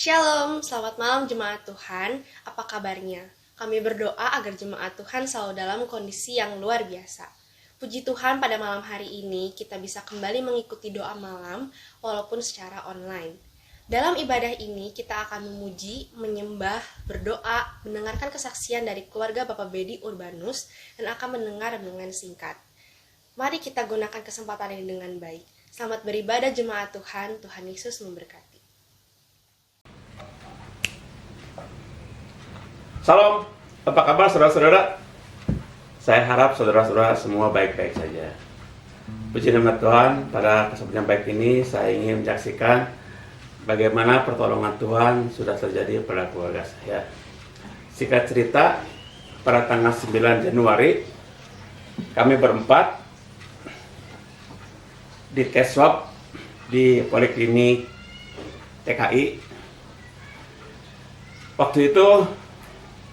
Shalom, selamat malam jemaat Tuhan. Apa kabarnya? Kami berdoa agar jemaat Tuhan selalu dalam kondisi yang luar biasa. Puji Tuhan, pada malam hari ini kita bisa kembali mengikuti doa malam walaupun secara online. Dalam ibadah ini kita akan memuji, menyembah, berdoa, mendengarkan kesaksian dari keluarga Bapak Bedi Urbanus dan akan mendengar renungan singkat. Mari kita gunakan kesempatan ini dengan baik. Selamat beribadah jemaat Tuhan. Tuhan Yesus memberkati. Salam, apa kabar saudara-saudara? Saya harap saudara-saudara semua baik-baik saja. Puji nama Tuhan, pada kesempatan baik ini saya ingin menyaksikan bagaimana pertolongan Tuhan sudah terjadi pada keluarga saya. Singkat cerita, pada tanggal 9 Januari, kami berempat di tes swab di Poliklinik TKI. Waktu itu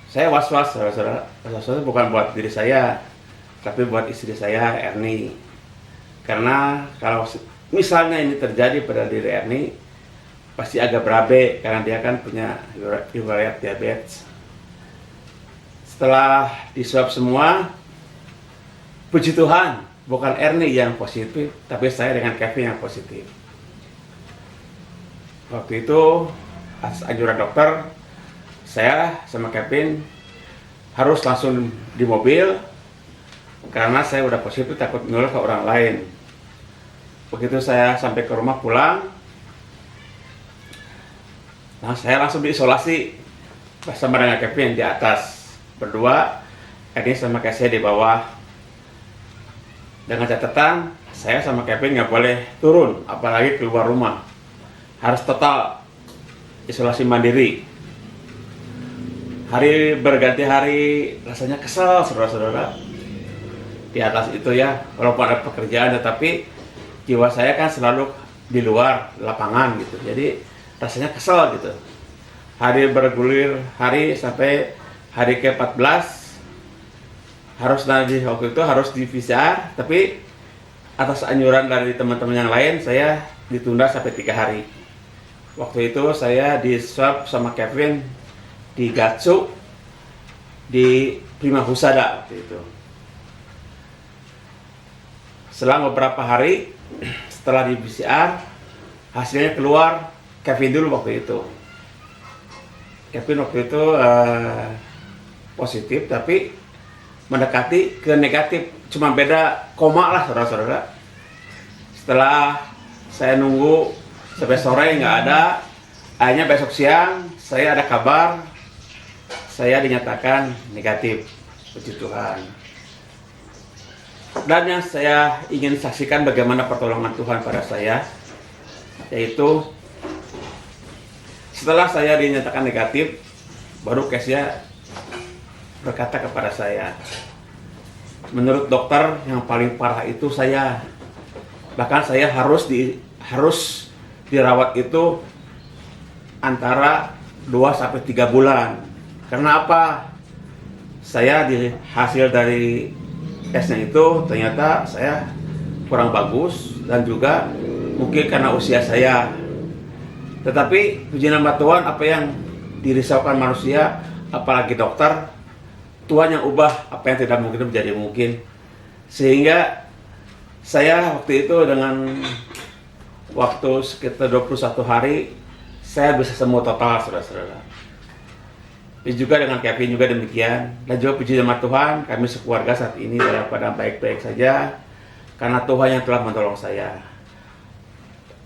saya was-was, saudara-saudara. Was-was bukan buat diri saya, tapi buat istri saya, Erni. Karena kalau misalnya ini terjadi pada diri Erni, pasti agak berabe, karena dia kan punya riwayat diabetes. Setelah diswab semua, puji Tuhan, bukan Erni yang positif, tapi saya dengan Kevin yang positif. Waktu itu, atas anjuran dokter, saya sama Kevin harus langsung di mobil karena saya udah positif, takut menular ke orang lain. Begitu saya sampai ke rumah pulang, nah saya langsung diisolasi bersama dengan Kevin di atas berdua, ini sama Casey di bawah. Dengan catatan saya sama Kevin nggak boleh turun, apalagi keluar rumah, harus total isolasi mandiri. Hari berganti hari rasanya kesel, saudara-saudara. Di atas itu ya, walaupun ada pekerjaan, tetapi jiwa saya kan selalu di luar lapangan gitu. Jadi rasanya kesel gitu. Hari bergulir hari sampai hari ke-14 harus waktu itu harus di PCR, tapi atas anjuran dari teman-teman yang lain saya ditunda sampai 3 hari. Waktu itu saya di swab sama Kevin di Gatsu di Prima Husada waktu itu. Selang beberapa hari setelah di PCR, hasilnya keluar. Kevin dulu waktu itu. Kevin waktu itu positif, tapi mendekati ke negatif, cuma beda koma lah, saudara-saudara. Setelah saya nunggu sampai sore nggak ada, akhirnya besok siang saya ada kabar, saya dinyatakan negatif. Puji Tuhan. Dan yang saya ingin saksikan bagaimana pertolongan Tuhan pada saya, yaitu setelah saya dinyatakan negatif, baru case-nya berkata kepada saya, menurut dokter yang paling parah itu saya, bahkan saya harus dirawat itu antara 2-3 bulan. Karena apa? Saya di hasil dari tesnya itu ternyata saya kurang bagus dan juga mungkin karena usia saya. Tetapi puji nama Tuhan, apa yang dirisaukan manusia, apalagi dokter, Tuhan yang ubah apa yang tidak mungkin menjadi mungkin. Sehingga saya waktu itu dengan waktu sekitar 21 hari saya bisa sembuh total, saudara-saudara. Juga dengan Kevin juga demikian. Dan juga puji nama Tuhan, kami sekeluarga saat ini dalam keadaan baik-baik saja karena Tuhan yang telah menolong saya.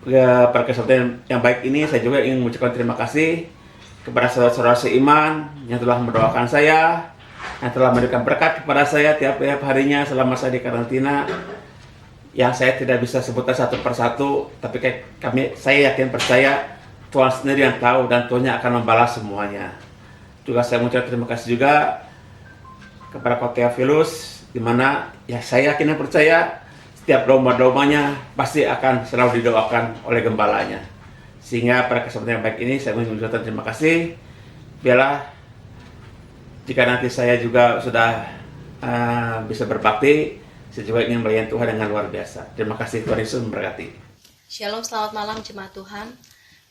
Pada kesempatan yang baik ini saya juga ingin mengucapkan terima kasih kepada saudara-saudara seiman yang telah mendoakan saya, yang telah memberikan berkat kepada saya tiap-tiap harinya selama saya di karantina, yang saya tidak bisa sebutkan satu persatu, tapi saya yakin percaya Tuhan sendiri yang tahu dan Tuhan yang akan membalas semuanya. Juga saya mengucapkan terima kasih juga kepada Pak Theophilus, di mana ya saya yakin dan percaya setiap domba-dombanya pasti akan selalu didoakan oleh gembalanya. Sehingga pada kesempatan yang baik ini saya mengucapkan terima kasih. Biarlah jika nanti saya juga sudah bisa berbakti, saya juga ingin melayani Tuhan dengan luar biasa. Terima kasih, Tuhan Yesus memberkati. Shalom, selamat malam jemaat Tuhan.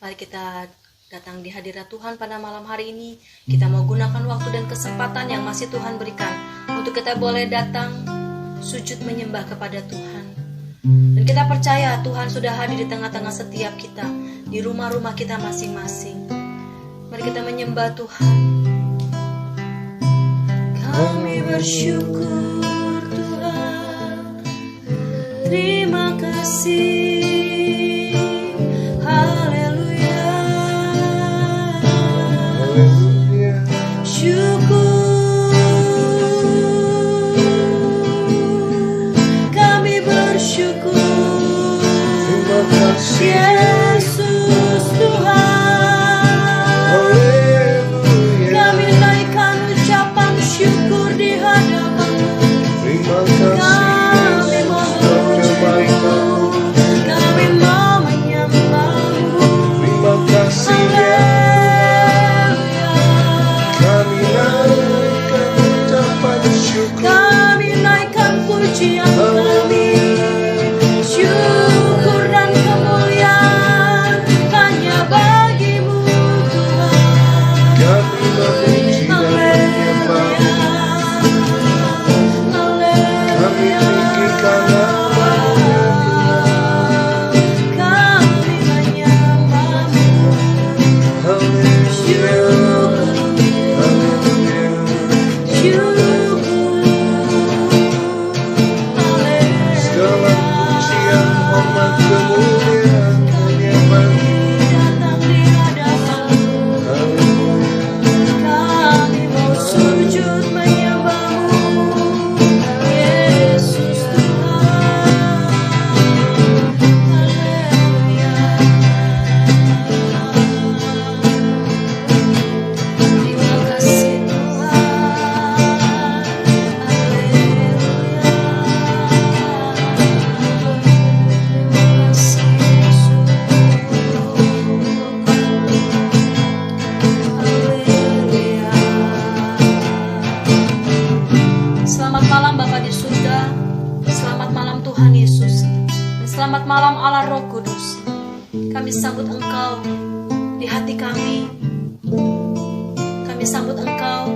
Mari kita datang di hadirat Tuhan pada malam hari ini. Kita mau gunakan waktu dan kesempatan yang masih Tuhan berikan untuk kita boleh datang sujud menyembah kepada Tuhan. Dan kita percaya Tuhan sudah hadir di tengah-tengah setiap kita, di rumah-rumah kita masing-masing. Mari kita menyembah Tuhan. Kami bersyukur Tuhan, terima kasih. Syukur, kami bersyukur, terima kasih Yesus Tuhan. Kami naikkan ucapan syukur di hadapan-Mu. Kami mau bersyukur, kami mau menyembah-Mu. Terima kasih kami naikkan pujian kami, syukur dan kemuliaan hanya bagi-Mu Tuhan. Kami memuji dan menyembah-Mu. Kami tinggikan nama-Mu. Kami menyembah-Mu. Syukur, syukur. Selamat malam Bapa di surga, selamat malam Tuhan Yesus, dan selamat malam Allah Roh Kudus. Kami sambut Engkau di hati kami sambut Engkau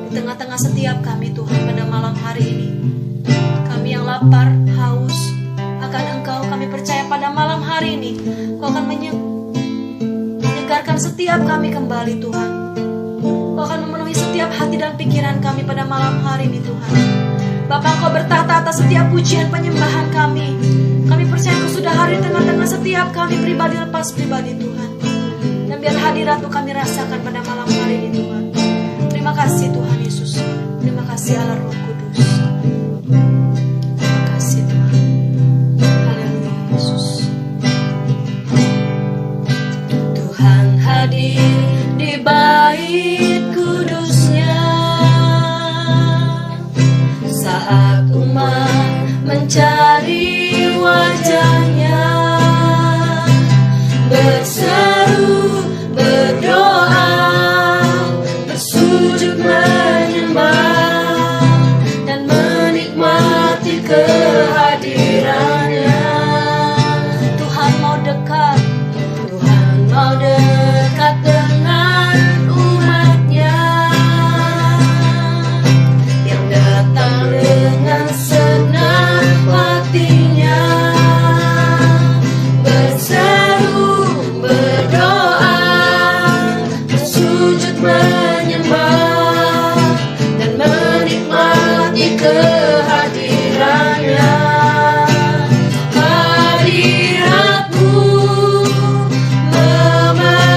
di tengah-tengah setiap kami Tuhan pada malam hari ini. Kami yang lapar, haus akan Engkau, kami percaya pada malam hari ini Kau akan menyegarkan setiap kami kembali Tuhan. Kau akan memenuhi setiap hati dan pikiran kami pada malam hari ini Tuhan. Bapa, Engkau bertahta atas setiap pujian penyembahan kami. Kami percaya Engkau sudah hadir di tengah-tengah setiap kami pribadi lepas pribadi Tuhan. Dan biar hadirat-Mu kami rasakan pada malam hari ini Tuhan. Terima kasih Tuhan Yesus. Terima kasih Allah Roh Kudus. Terima kasih Tuhan. Haleluya Yesus. Tuhan hadir di bait kudusnya saat umat mencari wajahnya, berseru, berdoa, bersujud menyembah dan menikmati kehadirannya. Tuhan mau dekat, Tuhan mau dekat dengan umatnya yang datang dengan senang hatinya, berseru, berdoa, bersujud menyembah dan menikmati kehadirannya. Hadirat-Mu memeluk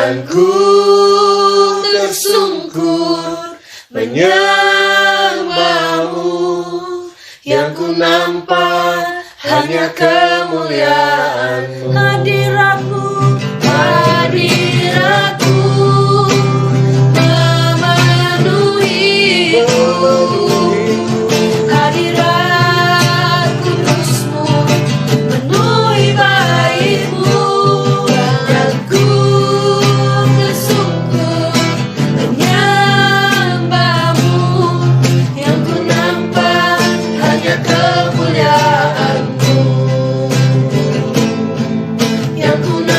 dan ku tersungkur menyembahmu. Yang ku nampak hanya kemuliaan-Mu. Hadiratmu memenuhiku. Hadirat kudus-Mu memenuhi baitmu. Dan ku tersungkur menyembahmu. Yang ku nampak hanya kemuliaan-Mu. Yang ku nampak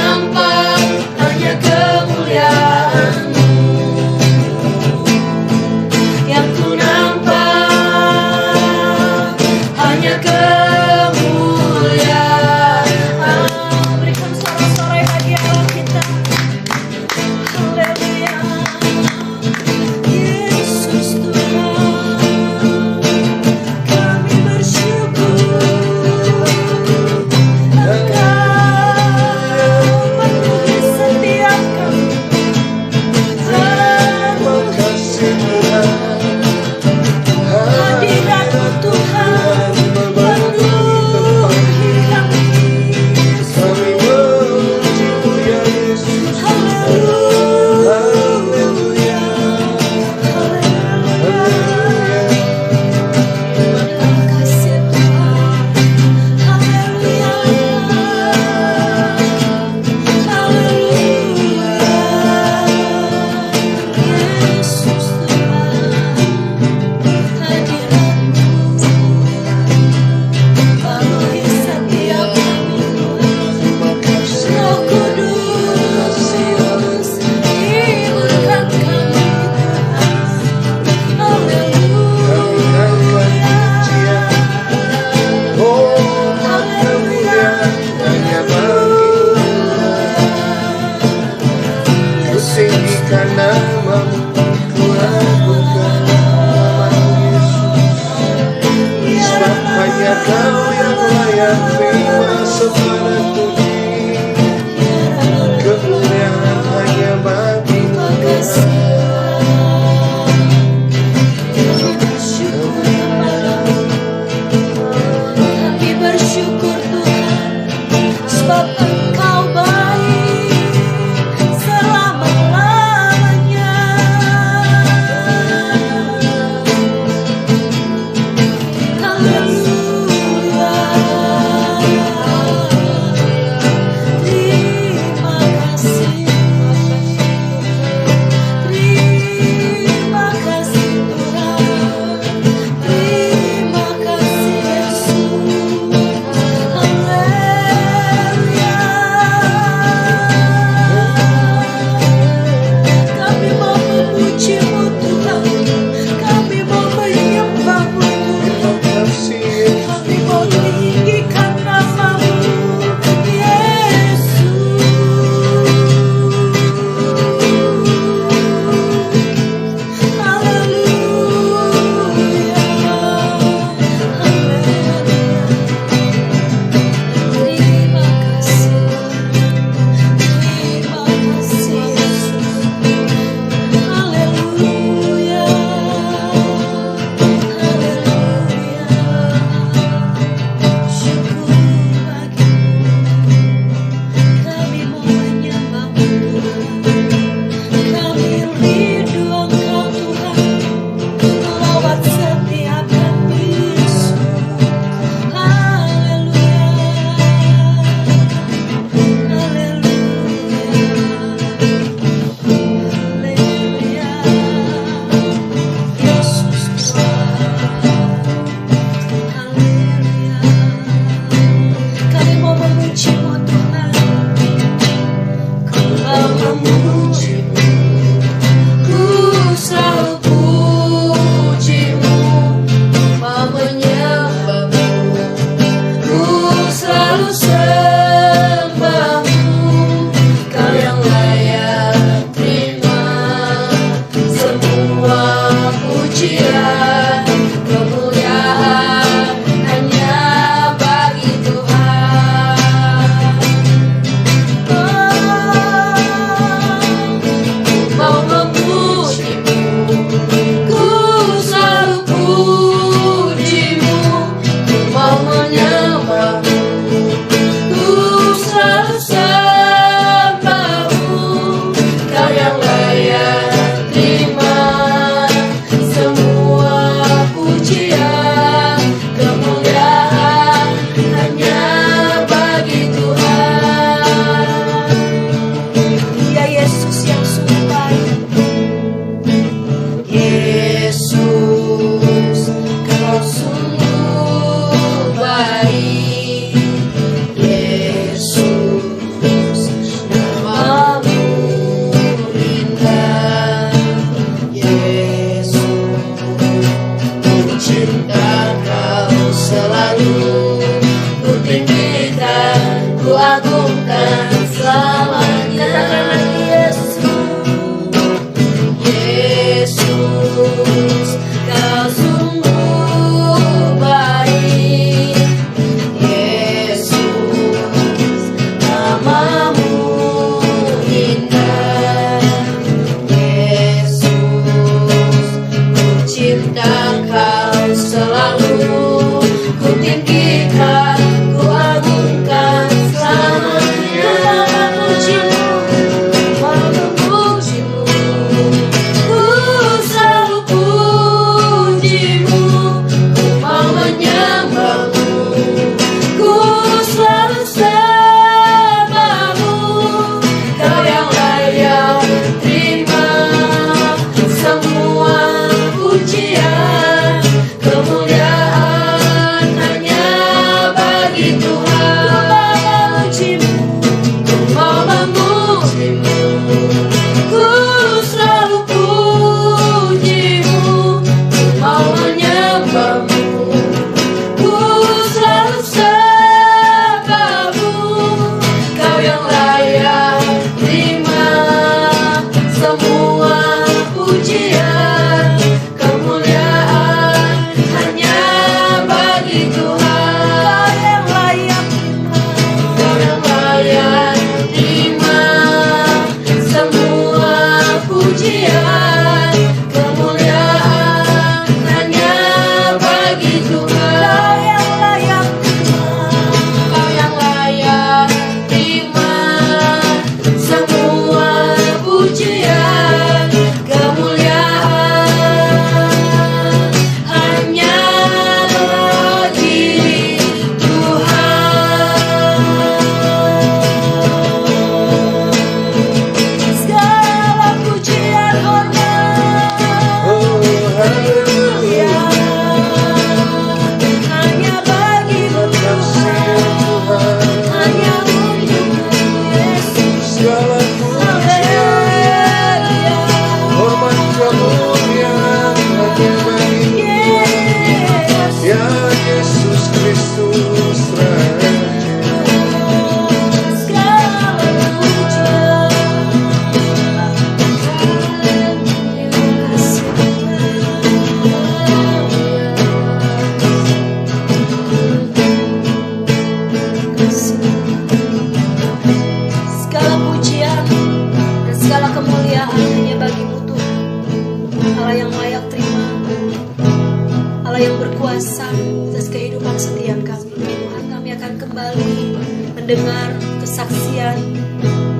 mendengar kesaksian.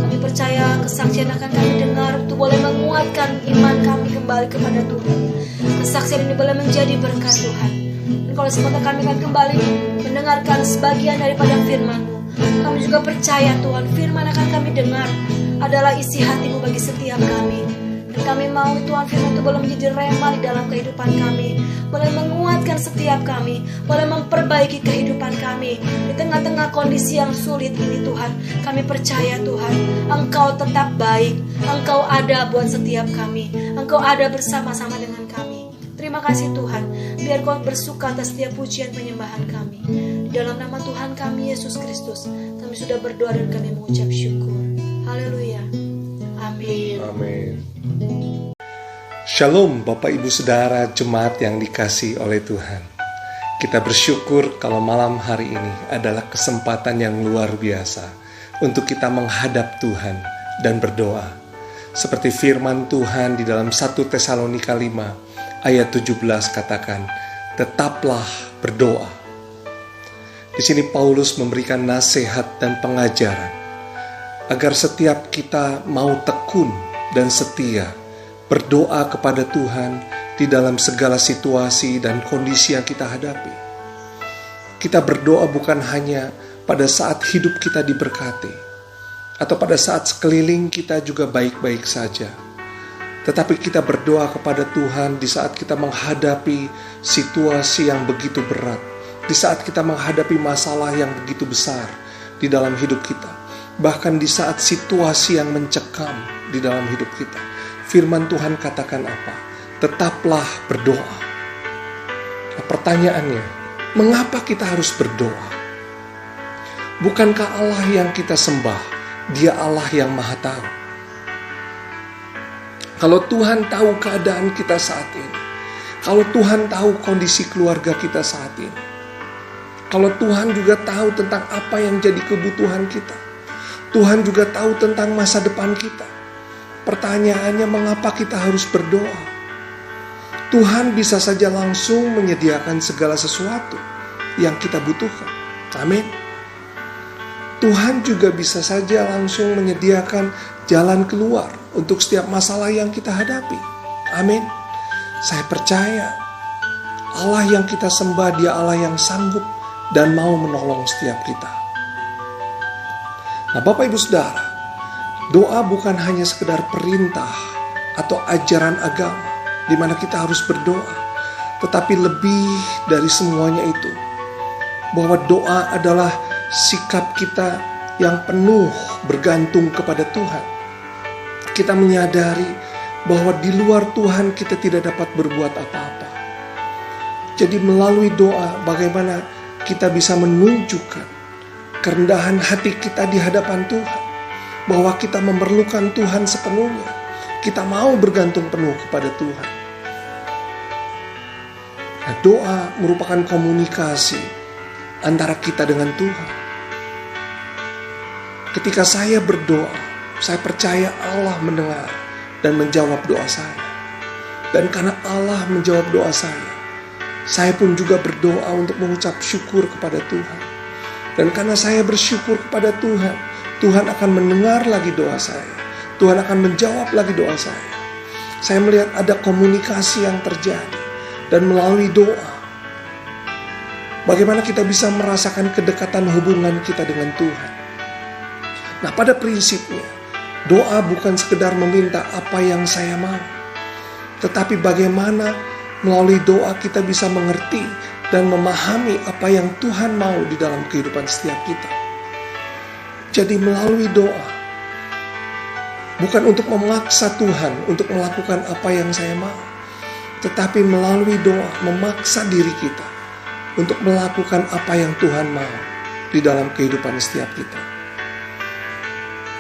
Kami percaya kesaksian akan kami dengar itu boleh menguatkan iman kami kembali kepada Tuhan. Kesaksian ini boleh menjadi berkat Tuhan. Dan kalau sebentar kami akan kembali mendengarkan sebagian daripada firman-Mu, kami juga percaya Tuhan, firman akan kami dengar adalah isi hati-Mu bagi setiap kami. Dan kami mau Tuhan, firman itu boleh menjadi rema di dalam kehidupan kami, boleh menguatkan setiap kami, boleh memperbaiki kehidupan kami di tengah-tengah kondisi yang sulit ini. Tuhan, kami percaya Tuhan, Engkau tetap baik, Engkau ada buat setiap kami, Engkau ada bersama-sama dengan kami. Terima kasih Tuhan, biar Kau bersuka atas setiap pujian penyembahan kami. Di dalam nama Tuhan kami Yesus Kristus, kami sudah berdoa dan kami mengucap syukur. Haleluya. Amin. Amin. Shalom Bapak Ibu Saudara jemaat yang dikasihi oleh Tuhan. Kita bersyukur kalau malam hari ini adalah kesempatan yang luar biasa untuk kita menghadap Tuhan dan berdoa. Seperti firman Tuhan di dalam 1 Tesalonika 5 ayat 17 katakan, tetaplah berdoa. Di sini Paulus memberikan nasihat dan pengajaran agar setiap kita mau tekun dan setia berdoa kepada Tuhan di dalam segala situasi dan kondisi yang kita hadapi. Kita berdoa bukan hanya pada saat hidup kita diberkati, atau pada saat sekeliling kita juga baik-baik saja. Tetapi kita berdoa kepada Tuhan di saat kita menghadapi situasi yang begitu berat, di saat kita menghadapi masalah yang begitu besar di dalam hidup kita, bahkan di saat situasi yang mencekam di dalam hidup kita. Firman Tuhan katakan apa? Tetaplah berdoa. Nah, pertanyaannya, mengapa kita harus berdoa? Bukankah Allah yang kita sembah, Dia Allah yang Maha Tahu? Kalau Tuhan tahu keadaan kita saat ini, kalau Tuhan tahu kondisi keluarga kita saat ini, kalau Tuhan juga tahu tentang apa yang jadi kebutuhan kita, Tuhan juga tahu tentang masa depan kita. Pertanyaannya, mengapa kita harus berdoa? Tuhan bisa saja langsung menyediakan segala sesuatu yang kita butuhkan. Amin. Tuhan juga bisa saja langsung menyediakan jalan keluar untuk setiap masalah yang kita hadapi. Amin. Saya percaya Allah yang kita sembah, Dia Allah yang sanggup dan mau menolong setiap kita. Nah, Bapak Ibu Saudara, doa bukan hanya sekedar perintah atau ajaran agama di mana kita harus berdoa, tetapi lebih dari semuanya itu, bahwa doa adalah sikap kita yang penuh bergantung kepada Tuhan. Kita menyadari bahwa di luar Tuhan kita tidak dapat berbuat apa-apa. Jadi melalui doa, bagaimana kita bisa menunjukkan kerendahan hati kita di hadapan Tuhan, bahwa kita memerlukan Tuhan sepenuhnya. Kita mau bergantung penuh kepada Tuhan. Nah, doa merupakan komunikasi antara kita dengan Tuhan. Ketika saya berdoa, saya percaya Allah mendengar dan menjawab doa saya. Dan karena Allah menjawab doa saya pun juga berdoa untuk mengucap syukur kepada Tuhan. Dan karena saya bersyukur kepada Tuhan, Tuhan akan mendengar lagi doa saya. Tuhan akan menjawab lagi doa saya. Saya melihat ada komunikasi yang terjadi. Dan melalui doa, bagaimana kita bisa merasakan kedekatan hubungan kita dengan Tuhan. Nah, pada prinsipnya, doa bukan sekedar meminta apa yang saya mau, tetapi bagaimana melalui doa kita bisa mengerti dan memahami apa yang Tuhan mau di dalam kehidupan setiap kita. Jadi melalui doa, bukan untuk memaksa Tuhan untuk melakukan apa yang saya mau, tetapi melalui doa memaksa diri kita untuk melakukan apa yang Tuhan mau di dalam kehidupan setiap kita.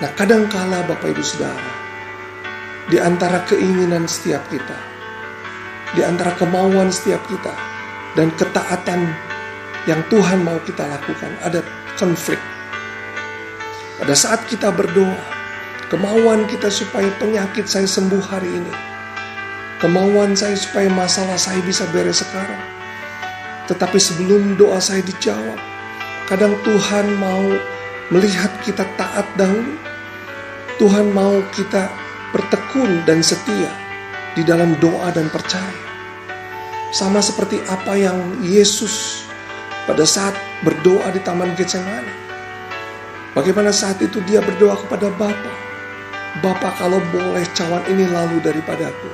Nah, kadangkala Bapak Ibu Saudara, di antara keinginan setiap kita, di antara kemauan setiap kita, dan ketaatan yang Tuhan mau kita lakukan, ada konflik. Pada saat kita berdoa, kemauan kita supaya penyakit saya sembuh hari ini, kemauan saya supaya masalah saya bisa beres sekarang. Tetapi sebelum doa saya dijawab, kadang Tuhan mau melihat kita taat dahulu. Tuhan mau kita bertekun dan setia di dalam doa dan percaya. Sama seperti apa yang Yesus pada saat berdoa di Taman Getsemani. Bagaimana saat itu dia berdoa kepada Bapa, Bapa, kalau boleh cawan ini lalu daripadaku,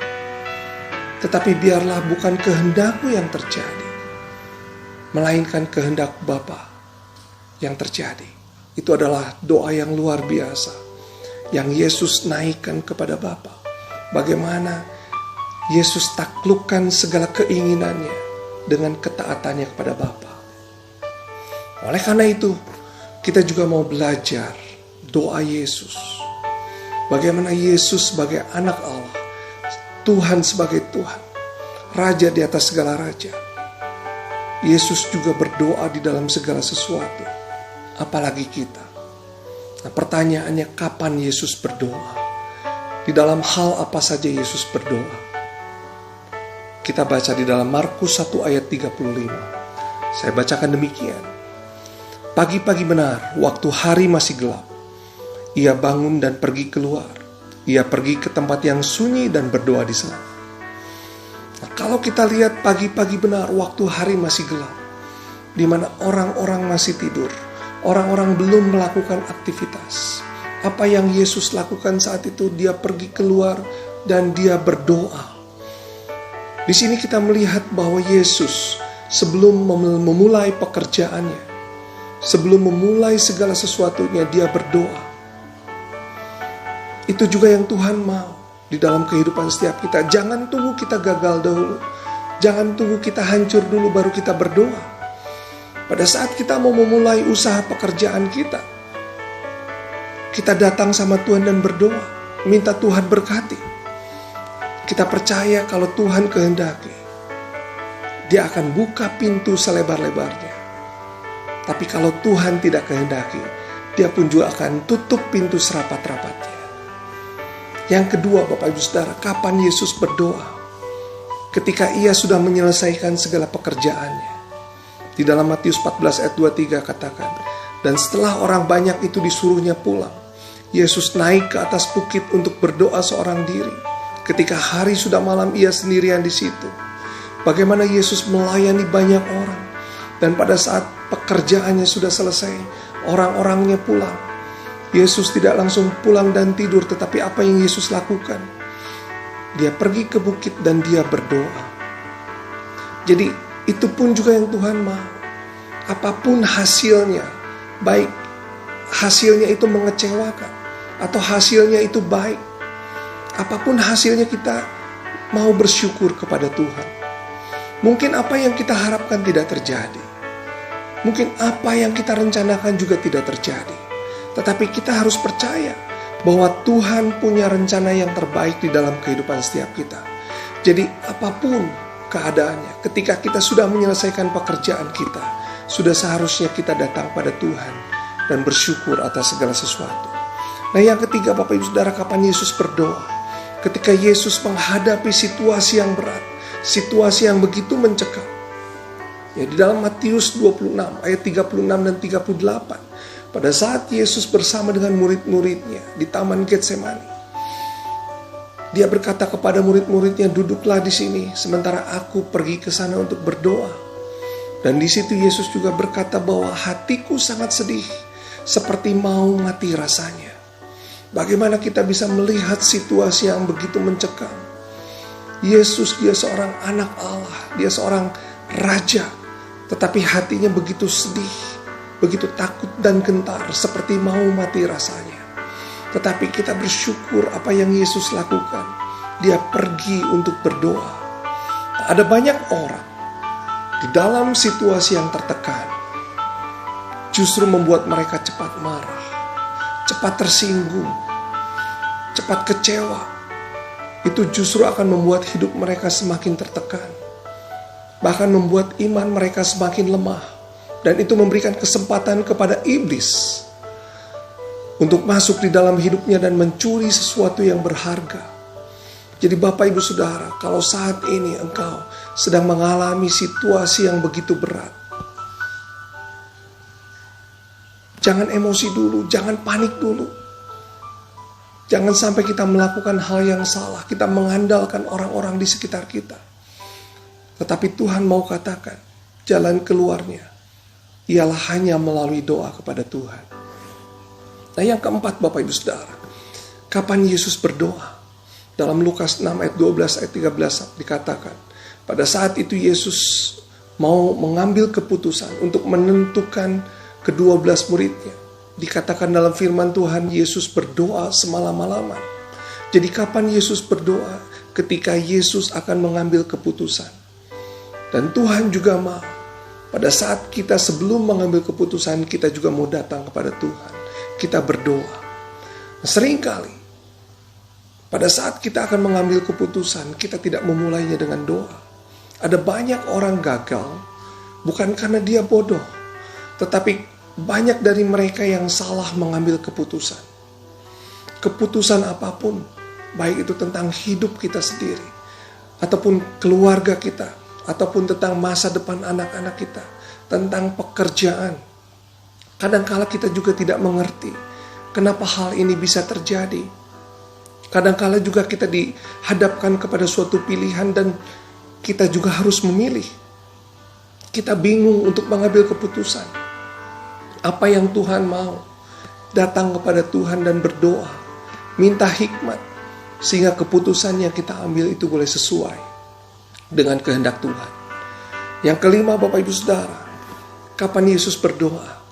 tetapi biarlah bukan kehendakku yang terjadi, melainkan kehendak Bapa yang terjadi. Itu adalah doa yang luar biasa yang Yesus naikkan kepada Bapa. Bagaimana Yesus taklukkan segala keinginannya dengan ketaatannya kepada Bapa. Oleh karena itu, kita juga mau belajar doa Yesus. Bagaimana Yesus sebagai anak Allah, Tuhan sebagai Tuhan, Raja di atas segala raja. Yesus juga berdoa di dalam segala sesuatu, apalagi kita. Nah, pertanyaannya, kapan Yesus berdoa? Di dalam hal apa saja Yesus berdoa? Kita baca di dalam Markus 1 ayat 35. Saya bacakan demikian. Pagi-pagi benar, waktu hari masih gelap, ia bangun dan pergi keluar. Ia pergi ke tempat yang sunyi dan berdoa di sana. Nah, kalau kita lihat pagi-pagi benar, waktu hari masih gelap, di mana orang-orang masih tidur, orang-orang belum melakukan aktivitas. Apa yang Yesus lakukan saat itu? Dia pergi keluar dan dia berdoa. Di sini kita melihat bahwa Yesus sebelum memulai pekerjaannya, sebelum memulai segala sesuatunya, dia berdoa. Itu juga yang Tuhan mau di dalam kehidupan setiap kita. Jangan tunggu kita gagal dahulu. Jangan tunggu kita hancur dulu baru kita berdoa. Pada saat kita mau memulai usaha pekerjaan kita, kita datang sama Tuhan dan berdoa, minta Tuhan berkati. Kita percaya kalau Tuhan kehendaki, Dia akan buka pintu selebar-lebarnya. Tapi kalau Tuhan tidak kehendaki, Dia pun juga akan tutup pintu serapat-rapatnya. Yang kedua, Bapak Ibu Saudara, kapan Yesus berdoa? Ketika Ia sudah menyelesaikan segala pekerjaannya. Di dalam Matius 14 ayat 23 katakan, dan setelah orang banyak itu disuruhnya pulang, Yesus naik ke atas bukit untuk berdoa seorang diri. Ketika hari sudah malam, ia sendirian di situ. Bagaimana Yesus melayani banyak orang. Dan pada saat pekerjaannya sudah selesai, orang-orangnya pulang. Yesus tidak langsung pulang dan tidur, tetapi apa yang Yesus lakukan? Dia pergi ke bukit dan dia berdoa. Jadi itu pun juga yang Tuhan mau. Apapun hasilnya, baik hasilnya itu mengecewakan atau hasilnya itu baik, apapun hasilnya, kita mau bersyukur kepada Tuhan. Mungkin apa yang kita harapkan tidak terjadi. Mungkin apa yang kita rencanakan juga tidak terjadi. Tetapi kita harus percaya bahwa Tuhan punya rencana yang terbaik di dalam kehidupan setiap kita. Jadi apapun keadaannya, ketika kita sudah menyelesaikan pekerjaan kita, sudah seharusnya kita datang pada Tuhan dan bersyukur atas segala sesuatu. Nah, yang ketiga, Bapak Ibu Saudara, kapan Yesus berdoa? Ketika Yesus menghadapi situasi yang berat, situasi yang begitu mencekam. Ya, di dalam Matius 26 ayat 36 dan 38, pada saat Yesus bersama dengan murid-muridnya di Taman Getsemani, Dia berkata kepada murid-muridnya, duduklah di sini sementara aku pergi ke sana untuk berdoa. Dan di situ Yesus juga berkata bahwa hatiku sangat sedih, seperti mau mati rasanya. Bagaimana kita bisa melihat situasi yang begitu mencekam? Yesus, dia seorang anak Allah, dia seorang raja, tetapi hatinya begitu sedih, begitu takut dan gentar, seperti mau mati rasanya. Tetapi kita bersyukur apa yang Yesus lakukan. Dia pergi untuk berdoa. Ada banyak orang di dalam situasi yang tertekan, justru membuat mereka cepat marah, cepat tersinggung, cepat kecewa. Itu justru akan membuat hidup mereka semakin tertekan, bahkan membuat iman mereka semakin lemah. Dan itu memberikan kesempatan kepada iblis untuk masuk di dalam hidupnya dan mencuri sesuatu yang berharga. Jadi Bapak Ibu Saudara, kalau saat ini engkau sedang mengalami situasi yang begitu berat, Jangan emosi dulu, jangan panik dulu. Jangan sampai kita melakukan hal yang salah, kita mengandalkan orang-orang di sekitar kita. Tetapi Tuhan mau katakan, jalan keluarnya ialah hanya melalui doa kepada Tuhan. Nah, yang keempat Bapak Ibu Saudara, kapan Yesus berdoa? Dalam Lukas 6 ayat 12 ayat 13 dikatakan, pada saat itu Yesus mau mengambil keputusan untuk menentukan ke-12 muridnya. Dikatakan dalam firman Tuhan, Yesus berdoa semalam-malaman. Jadi kapan Yesus berdoa? Ketika Yesus akan mengambil keputusan. Dan Tuhan juga mau, pada saat kita sebelum mengambil keputusan, kita juga mau datang kepada Tuhan. Kita berdoa. Seringkali pada saat kita akan mengambil keputusan, kita tidak memulainya dengan doa. Ada banyak orang gagal, bukan karena dia bodoh, tetapi banyak dari mereka yang salah mengambil keputusan. Keputusan apapun, baik itu tentang hidup kita sendiri, ataupun keluarga kita, ataupun tentang masa depan anak-anak kita, tentang pekerjaan. Kadangkala kita juga tidak mengerti kenapa hal ini bisa terjadi. Kadangkala juga kita dihadapkan kepada suatu pilihan dan kita juga harus memilih. Kita bingung untuk mengambil keputusan. Apa yang Tuhan mau? Datang kepada Tuhan dan berdoa. Minta hikmat. Sehingga keputusan yang kita ambil itu boleh sesuai dengan kehendak Tuhan. Yang kelima Bapak Ibu Saudara, kapan Yesus berdoa?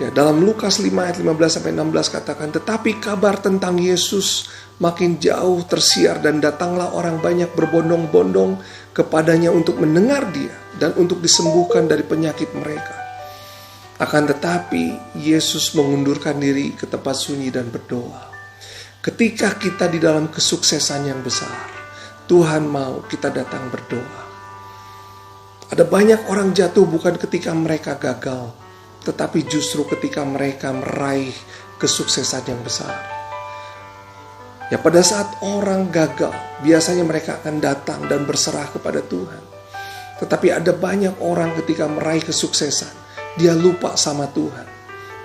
Ya, dalam Lukas 5 ayat 15-16 katakan, tetapi kabar tentang Yesus makin jauh tersiar dan datanglah orang banyak berbondong-bondong kepadanya untuk mendengar dia dan untuk disembuhkan dari penyakit mereka. Akan tetapi Yesus mengundurkan diri ke tempat sunyi dan berdoa. Ketika kita di dalam kesuksesan yang besar, Tuhan mau kita datang berdoa. Ada banyak orang jatuh bukan ketika mereka gagal, tetapi justru ketika mereka meraih kesuksesan yang besar. Ya, pada saat orang gagal, biasanya mereka akan datang dan berserah kepada Tuhan. Tetapi ada banyak orang ketika meraih kesuksesan, dia lupa sama Tuhan.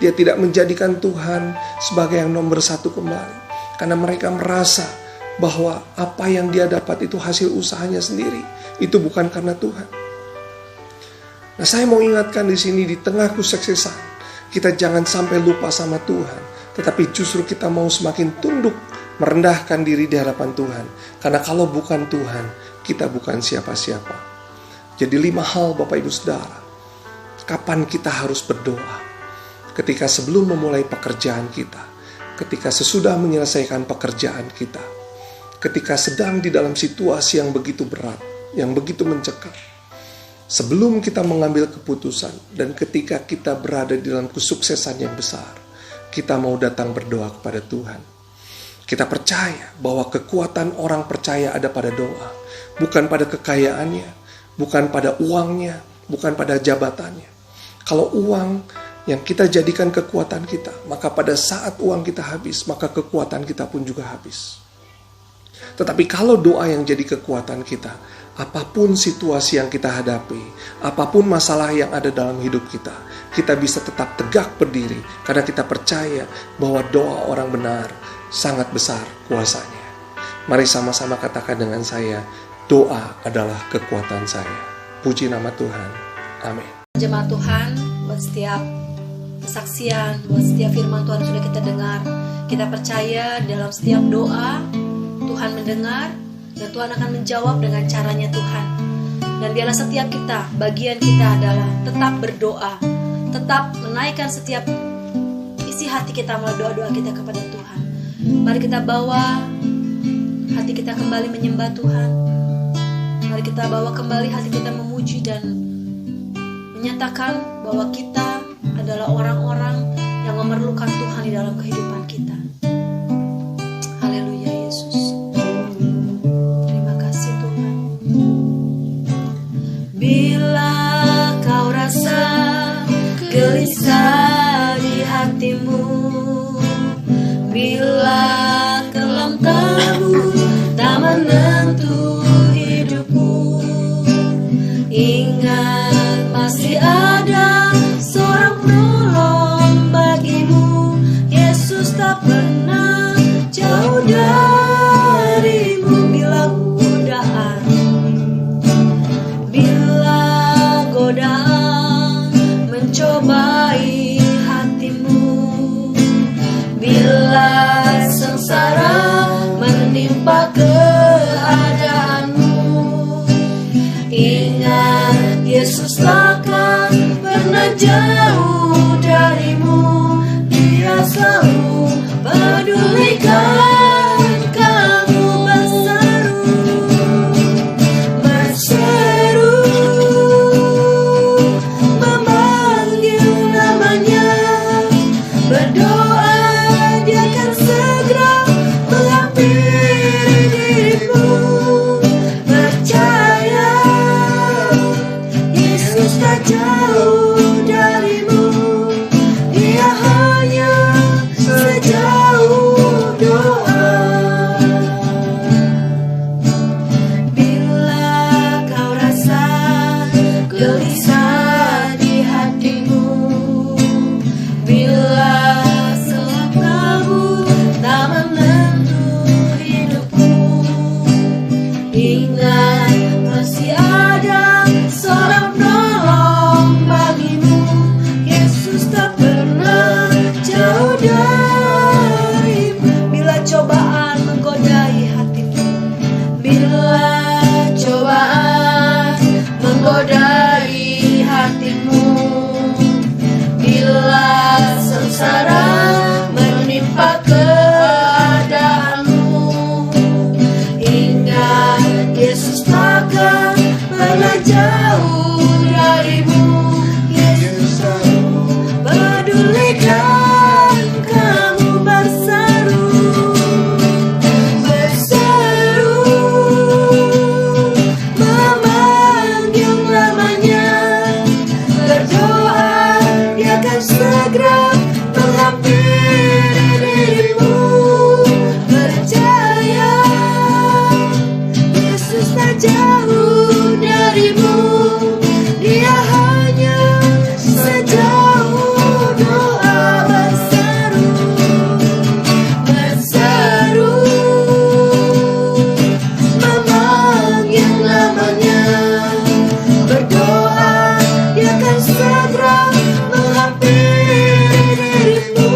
Dia tidak menjadikan Tuhan sebagai yang nomor satu kembali. Karena mereka merasa bahwa apa yang dia dapat itu hasil usahanya sendiri. Itu bukan karena Tuhan. Nah, saya mau ingatkan di sini, di tengah kesuksesan, kita jangan sampai lupa sama Tuhan, tetapi justru kita mau semakin tunduk, merendahkan diri di hadapan Tuhan. Karena kalau bukan Tuhan, kita bukan siapa-siapa. Jadi 5 hal Bapak Ibu Saudara, kapan kita harus berdoa? Ketika sebelum memulai pekerjaan kita, ketika sesudah menyelesaikan pekerjaan kita, ketika sedang di dalam situasi yang begitu berat, yang begitu mencekam, sebelum kita mengambil keputusan, dan ketika kita berada di dalam kesuksesan yang besar, kita mau datang berdoa kepada Tuhan. Kita percaya bahwa kekuatan orang percaya ada pada doa, bukan pada kekayaannya, bukan pada uangnya, bukan pada jabatannya. Kalau uang yang kita jadikan kekuatan kita, maka pada saat uang kita habis, maka kekuatan kita pun juga habis. Tetapi kalau doa yang jadi kekuatan kita, apapun situasi yang kita hadapi, apapun masalah yang ada dalam hidup kita, kita bisa tetap tegak berdiri karena kita percaya bahwa doa orang benar sangat besar kuasanya. Mari sama-sama katakan dengan saya, doa adalah kekuatan saya. Puji nama Tuhan. Amin. Jemaat Tuhan, buat setiap kesaksian, buat setiap firman Tuhan sudah kita dengar, kita percaya dalam setiap doa Tuhan mendengar dan Tuhan akan menjawab dengan caranya Tuhan. Dan biarlah setiap kita, bagian kita adalah tetap berdoa, tetap menaikkan setiap isi hati kita melalui doa-doa kita kepada Tuhan. Mari kita bawa hati kita kembali menyembah Tuhan. Mari kita bawa kembali hati kita memuji dan menyatakan bahwa kita adalah orang-orang yang memerlukan Tuhan di dalam kehidupan kita. Haleluya Yesus. Terima kasih Tuhan. Bila kau rasa gelisah di hatimu, bila kelam kabut tak menentu hidupmu, ingat masih ada seorang penolong pernah jauh darimu. Bila godaan mencobai hatimu, bila sengsara menimpa keadaanmu, ingat Yesus takkan pernah jauh darimu. Dia selalu pedulikan kamu. Berseru, memanggil namanya, berdoa, Dia akan segera menghampiri dirimu. Percaya, Yesus tak jauh darimu. Dia hanya sejauh doa. Bila kau rasa gelisah di hatimu, bila selap kabut tak menentu hidupmu, ingat masih ada seorang penolong bagimu. Yesus tak pernah jauh darimu. Bila cobaan menggodai hatimu, bila cobaan menggodai hatimu, bila sengsara menimpa keadaanmu, ingat Yesus takkan pernah jauh darimu. Yesus selalu pedulikan kamu. Berseru, memanggil namanya, berdoa, Dia akan segera menghampiri dirimu. Percaya, Yesus tak jauh darimu. Dia hanya sejauh doa. Berseru, memanggil namanya, berdoa, Dia akan segera menghampiri dirimu.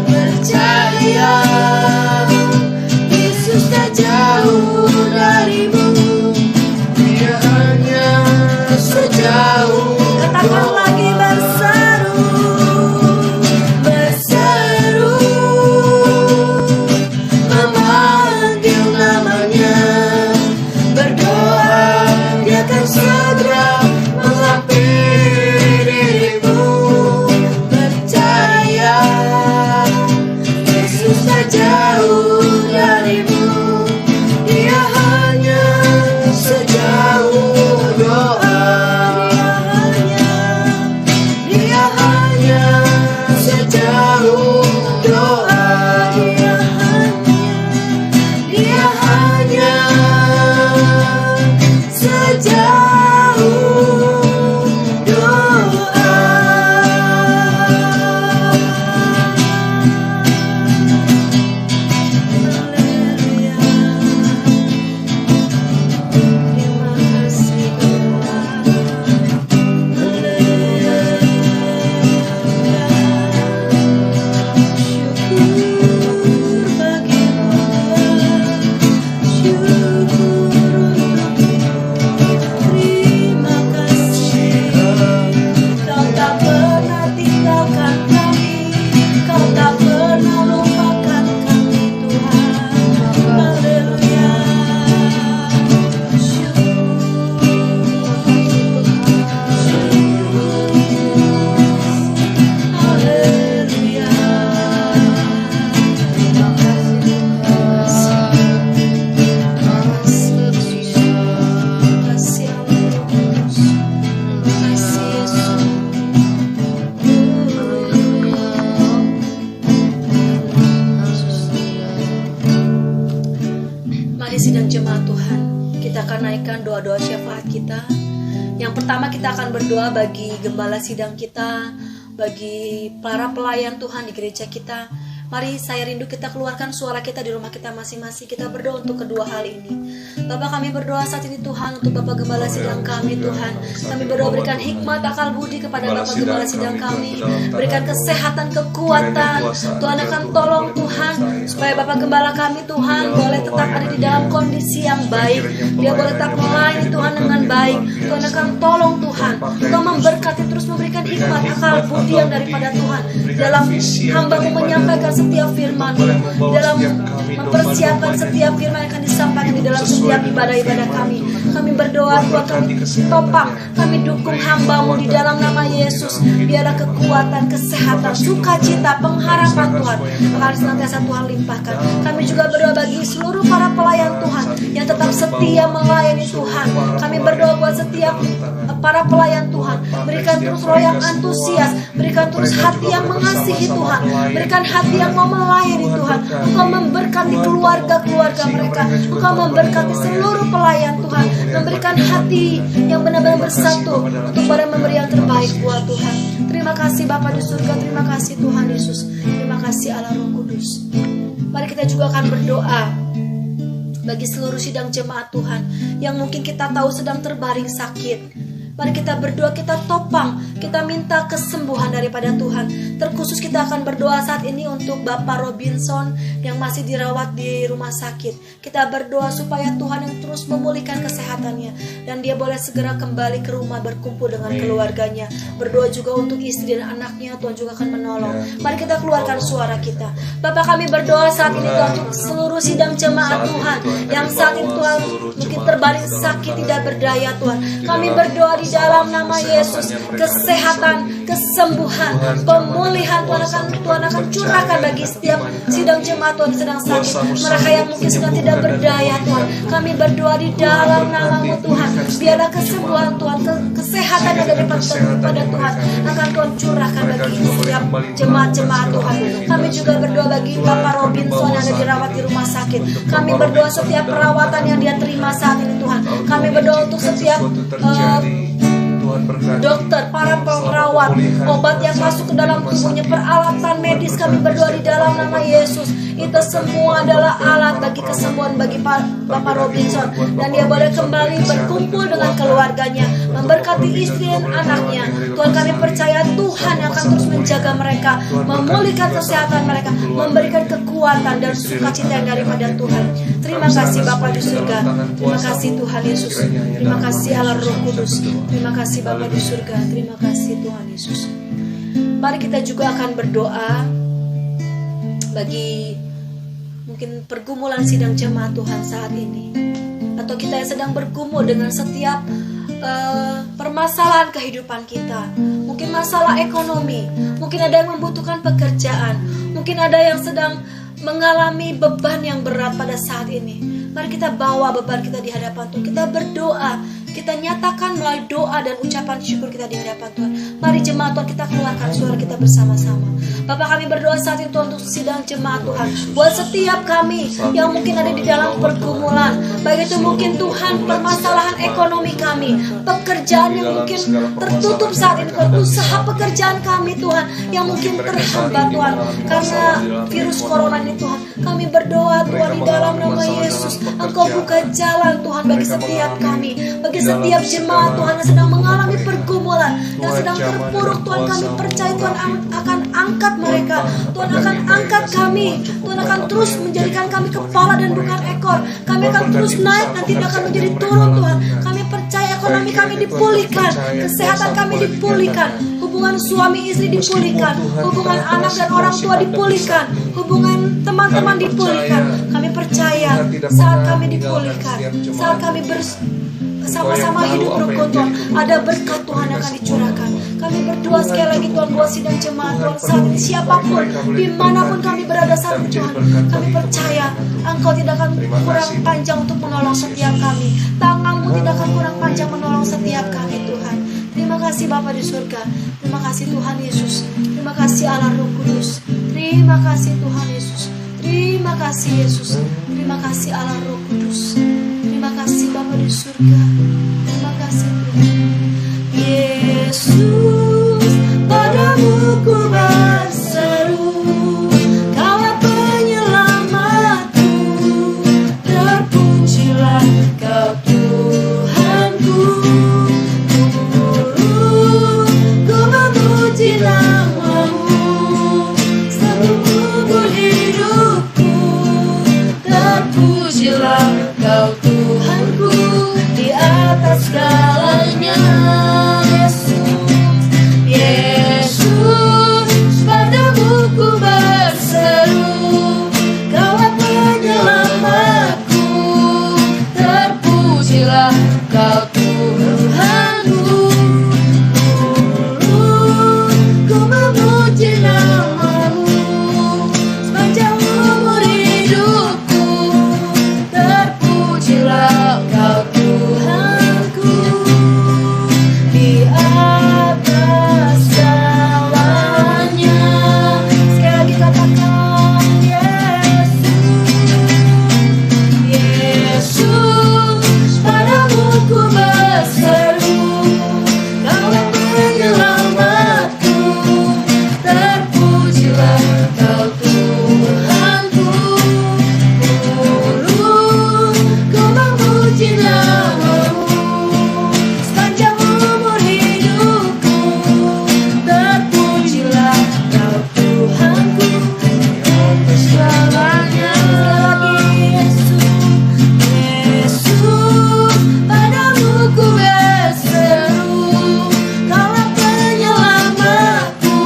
Percaya, Yesus tak jauh darimu. Dia hanya sejauh. Katakan lagi, berseru, berseru, memanggil namanya, berdoa, Dia akan segera menghampiri dirimu. Percaya, Yesus tak jauh darimu. Dia hanya sejauh doa. Dia hanya sejauh doa. Dia hanya sejauh doa. Haleluya. Terima kasih Tuhan. Haleluya. Syukur bagimu, syukur untukmu. Terima kasih, Kau tak pernah tinggalkan kami, Kau tak pernah lupakan kami Tuhan. Haleluya. Haleluya. Terima kasih Tuhan. Terima kasih Yesus. Terima kasih Allah. Terima kasih Yesus. Mari sidang jemaat Tuhan, kita akan naikkan doa-doa syafaat kita. Yang pertama kita akan berdoa bagi gembala sidang kita, bagi para pelayan Tuhan di gereja kita, Mari saya rindu kita keluarkan suara kita di rumah kita masing-masing. Kita berdoa untuk kedua hal ini. Bapak, kami berdoa saat ini Tuhan untuk Bapak Gembala Sidang kami Tuhan. Kami berdoa berikan hikmat akal budi kepada Bapak Gembala Sidang kami. Berikan kesehatan, kekuatan. Tuhan akan tolong Tuhan supaya Bapak Gembala kami Tuhan boleh tetap ada di dalam kondisi yang baik. Dia boleh tetap melayani Tuhan dengan baik. Tuhan akan tolong Tuhan. Engkau memberkati, terus memberikan hikmat akal budi yang daripada Tuhan dalam hamba-Mu menyampaikan setiap firman, dalam mempersiapkan setiap firman yang akan disampaikan di dalam setiap ibadah-ibadah kami. Kami berdoa Tuhan, kami topang, kami dukung hamba-Mu di dalam nama Yesus. Biarlah kekuatan, kesehatan, sukacita, pengharapan Tuhan akan senantiasa Tuhan limpahkan. Kami juga berdoa bagi seluruh para pelayan Tuhan yang tetap setia melayani Tuhan. Kami berdoa buat setiap para pelayan Tuhan. Berikan terus roh yang antusias, berikan terus hati yang mengasihi Tuhan, berikan hati yang mau melayani Tuhan. Engkau memberkati keluarga-keluarga mereka, Engkau memberkati seluruh pelayan Tuhan, memberikan hati yang benar-benar bersatu untuk pada memberi yang terbaik buat Tuhan. Terima kasih Bapa di surga, terima kasih Tuhan Yesus, terima kasih Allah Roh Kudus. Mari kita juga akan berdoa bagi seluruh sidang jemaat Tuhan yang mungkin kita tahu sedang terbaring sakit. Mari kita berdoa, kita topang, kita minta kesembuhan daripada Tuhan. Terkhusus kita akan berdoa saat ini untuk Bapak Robinson yang masih dirawat di rumah sakit. Kita berdoa supaya Tuhan yang terus memulihkan kesehatannya dan dia boleh segera kembali ke rumah berkumpul dengan keluarganya. Berdoa juga untuk istri dan anaknya, Tuhan juga akan menolong. Mari kita keluarkan suara kita. Bapak, kami berdoa saat ini Tuhan untuk seluruh sidang jemaat Tuhan yang saat ini Tuhan mungkin terbaring sakit, tidak berdaya Tuhan. Kami berdoa di dalam nama Yesus, kesehatan, kesembuhan, pemulihan Tuhan akan curahkan bagi setiap sidang jemaat Tuhan sedang sakit, mereka yang mungkin sedang tidak berdaya Tuhan. Kami berdoa di dalam nama-Mu Tuhan, biarlah kesembuhan Tuhan, kesehatan yang daripada Tuhan akan Tuhan curahkan bagi setiap jemaat-jemaat Tuhan. Kami juga berdoa bagi Bapak Robinson yang ada dirawat di rumah sakit. Kami berdoa setiap perawatan yang dia terima saat ini Tuhan. Kami berdoa untuk setiap dokter, para perawat, obat yang masuk ke dalam tubuhnya, peralatan medis, kami berdoa di dalam nama Yesus. Itu semua adalah alat bagi kesembuhan bagi Bapak Robinson, dan dia boleh kembali berkumpul dengan keluarganya, memberkati istri dan anaknya. Tuhan, kami percaya Tuhan yang akan terus menjaga mereka, memulihkan kesehatan mereka, memberikan kekuatan dan sukacita yang daripada Tuhan. Terima kasih Bapa di surga, terima kasih Tuhan Yesus, terima kasih Allah Roh Kudus, terima kasih Bapa di surga, terima kasih Tuhan Yesus. Mari kita juga akan berdoa bagi mungkin pergumulan sidang jemaat Tuhan saat ini, atau kita yang sedang bergumul dengan setiap permasalahan kehidupan kita. Mungkin masalah ekonomi, mungkin ada yang membutuhkan pekerjaan, mungkin ada yang sedang mengalami beban yang berat pada saat ini. Mari kita bawa beban kita di hadapan Tuhan. Kita berdoa, kita nyatakan melalui doa dan ucapan syukur kita di hadapan Tuhan. Mari jemaat Tuhan, kita keluarkan suara kita bersama-sama. Bapak, kami berdoa saat ini Tuhan untuk sidang jemaat Tuhan, buat setiap kami yang mungkin ada di dalam pergumulan, baik itu mungkin Tuhan permasalahan ekonomi kami, pekerjaan yang mungkin tertutup saat ini Tuhan, usaha pekerjaan kami Tuhan yang mungkin terhambat Tuhan karena virus corona ini Tuhan. Kami berdoa Tuhan di dalam nama Yesus, Engkau buka jalan Tuhan bagi setiap kami, bagi setiap jemaat Tuhan yang sedang mengalami pergumulan, yang sedang terpuruk Tuhan. Kami percaya Tuhan akan angkat mereka, Tuhan akan angkat kami, Tuhan akan terus menjadikan kami kepala dan bukan ekor. Kami akan terus naik dan tidak akan menjadi turun Tuhan. Kami percaya ekonomi kami dipulihkan, kesehatan kami dipulihkan, hubungan suami istri dipulihkan, hubungan anak dan orang tua dipulihkan, hubungan teman-teman dipulihkan. Kami percaya saat kami dipulihkan, saat kami sama-sama hidup rukun Tuhan, ada berkat Tuhan yang akan dicurahkan. Kami berdoa sekali lagi Tuhan buat sidang jemaat Tuhan saat ini, siapapun, dimanapun kami berada saat ini Tuhan, kami percaya Engkau tidak akan kurang panjang untuk menolong setiap kami. Tangan-Mu tidak akan kurang panjang menolong setiap kami Tuhan. Terima kasih Bapa di surga, terima kasih Tuhan Yesus, terima kasih Allah Roh Kudus, terima kasih Tuhan Yesus, terima kasih Yesus, terima kasih Allah Roh Kudus, terima kasih Bapa di surga, terima kasih Tuhan. Yesus, padamu ku berseru, Kau Kau Tuhanku di atas segalanya. Yesus, padamu ku berseru, Kaulah penyelamatku, terpujilah Kau Tuhanku. Ku memuji namamu sepanjang umur hidupku, terpujilah Kau Tuhanku. Di atas segalanya, sekali lagi katakan Yesus, padamu ku berseru, Kaulah penyelamatku, terpujilah Kau Tuhanku. Ku memuji namamu sepanjang umur hidupku, terpujilah Kau Tuhanku. Untuk segalanya lagi Yesus, padamu ku berseru, Kaulah penyelamatku,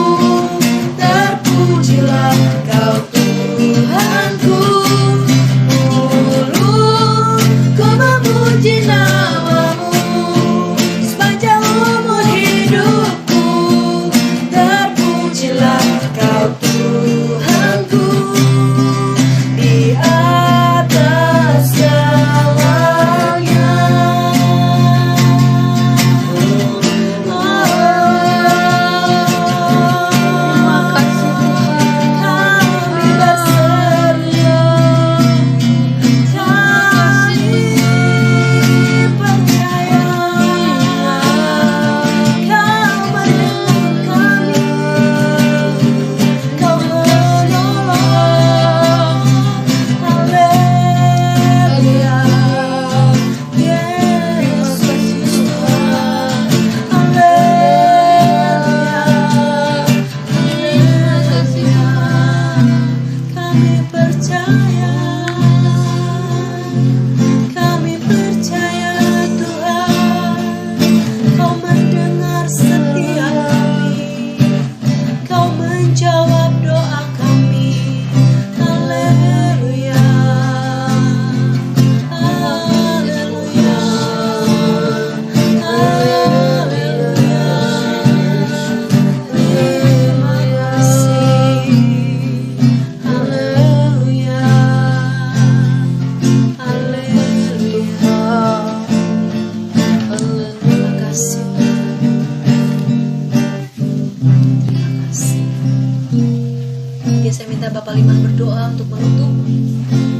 terpujilah Kau Tuhanku. Ku memuji namamu sepanjang umur hidupku, terpujilah Kau Tuhanku. Di atas segalanya. Kami berseru, kami percaya Kau mendengar kami, Kau menolong. Haleluya, Yesus Tuhan. Haleluya, haleluya. Kami percaya Tuhan, Kau mendengar setiap kami, Kau menjawab doa kami. Haleluya, haleluya, haleluya. Terima kasih. Haleluya, haleluya. Terima kasih. Terima kasih. Saya minta Bapak Liman berdoa untuk menutup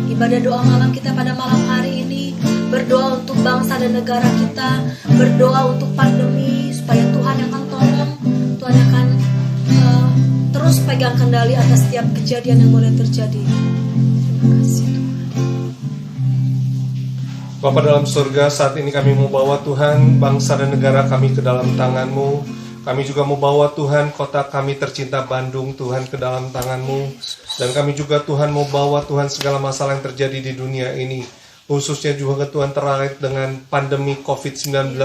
ibadah doa malam kita pada malam hari ini. Berdoa untuk bangsa dan negara kita, berdoa untuk pandemi supaya Tuhan yang akan tolong, Tuhan akan terus pegang kendali atas setiap kejadian yang boleh terjadi. Terima kasih Tuhan. Bapa dalam surga, saat ini kami mau bawa Tuhan bangsa dan negara kami ke dalam tangan-Mu. Kami juga mau bawa Tuhan kota kami tercinta Bandung Tuhan ke dalam tangan-Mu. Dan kami juga Tuhan mau bawa Tuhan segala masalah yang terjadi di dunia ini, khususnya juga Tuhan terkait dengan pandemi COVID-19.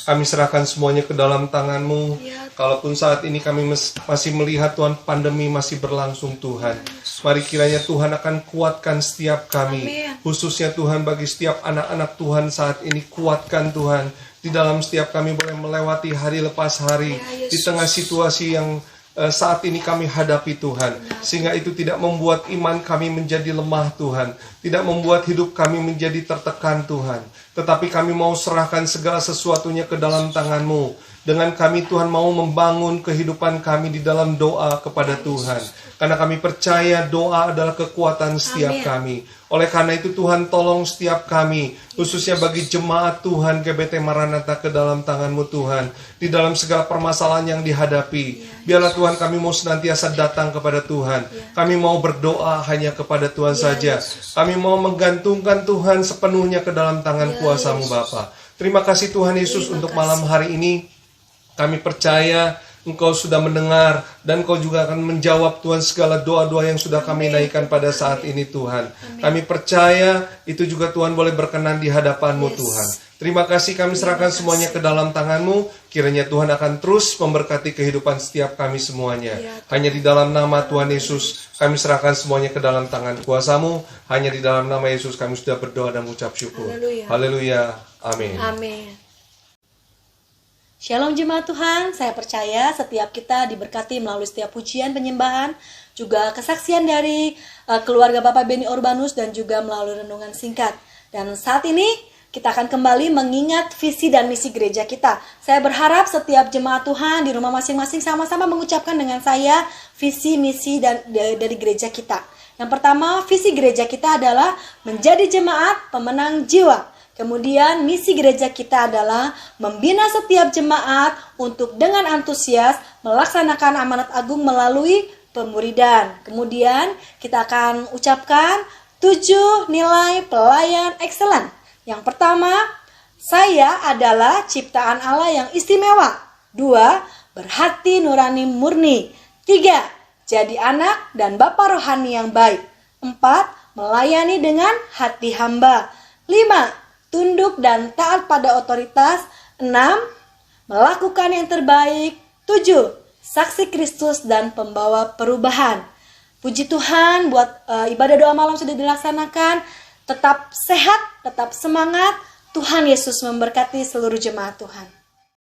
Kami serahkan semuanya ke dalam tangan-Mu. Kalaupun saat ini kami masih melihat Tuhan pandemi masih berlangsung Tuhan, mari kiranya Tuhan akan kuatkan setiap kami. Khususnya Tuhan bagi setiap anak-anak Tuhan saat ini, kuatkan Tuhan. Di dalam setiap kami boleh melewati hari lepas hari, di tengah situasi yang saat ini kami hadapi Tuhan, sehingga itu tidak membuat iman kami menjadi lemah Tuhan, tidak membuat hidup kami menjadi tertekan Tuhan, tetapi kami mau serahkan segala sesuatunya ke dalam tangan-Mu. Dengan kami Tuhan mau membangun kehidupan kami di dalam doa kepada Tuhan, karena kami percaya doa adalah kekuatan setiap kami. Oleh karena itu Tuhan tolong setiap kami, khususnya bagi jemaat Tuhan GBT Maranatha ke dalam tangan-Mu Tuhan, di dalam segala permasalahan yang dihadapi. Biarlah Tuhan kami mau senantiasa datang kepada Tuhan. Kami mau berdoa hanya kepada Tuhan saja. Kami mau menggantungkan Tuhan sepenuhnya ke dalam tangan kuasa-Mu Bapa. Terima kasih Tuhan Yesus untuk malam hari ini. Kami percaya Engkau sudah mendengar dan Engkau juga akan menjawab Tuhan segala doa-doa yang sudah kami naikkan pada saat ini Tuhan. Kami percaya itu juga Tuhan boleh berkenan di hadapan-Mu Tuhan. Terima kasih, kami serahkan semuanya ke dalam tangan-Mu. Kiranya Tuhan akan terus memberkati kehidupan setiap kami semuanya. Hanya di dalam nama Tuhan Yesus kami serahkan semuanya ke dalam tangan kuasa-Mu. Hanya di dalam nama Yesus kami sudah berdoa dan mengucap syukur. Haleluya. Amin. Amin. Shalom jemaat Tuhan, saya percaya setiap kita diberkati melalui setiap pujian penyembahan, juga kesaksian dari keluarga Bapak Beni Urbanus dan juga melalui renungan singkat. Dan saat ini kita akan kembali mengingat visi dan misi gereja kita. Saya berharap setiap jemaat Tuhan di rumah masing-masing sama-sama mengucapkan dengan saya visi misi dari gereja kita. Yang pertama, visi gereja kita adalah menjadi jemaat pemenang jiwa. Kemudian misi gereja kita adalah membina setiap jemaat untuk dengan antusias melaksanakan amanat agung melalui pemuridan. Kemudian kita akan ucapkan 7 nilai pelayan excellent. Yang pertama, saya adalah ciptaan Allah yang istimewa. 2, berhati nurani murni. 3, jadi anak dan bapa rohani yang baik. 4, melayani dengan hati hamba. 5, tunduk dan taat pada otoritas. 6, melakukan yang terbaik. 7, saksi Kristus dan pembawa perubahan. Puji Tuhan buat ibadah doa malam sudah dilaksanakan. Tetap sehat, tetap semangat. Tuhan Yesus memberkati seluruh jemaat Tuhan.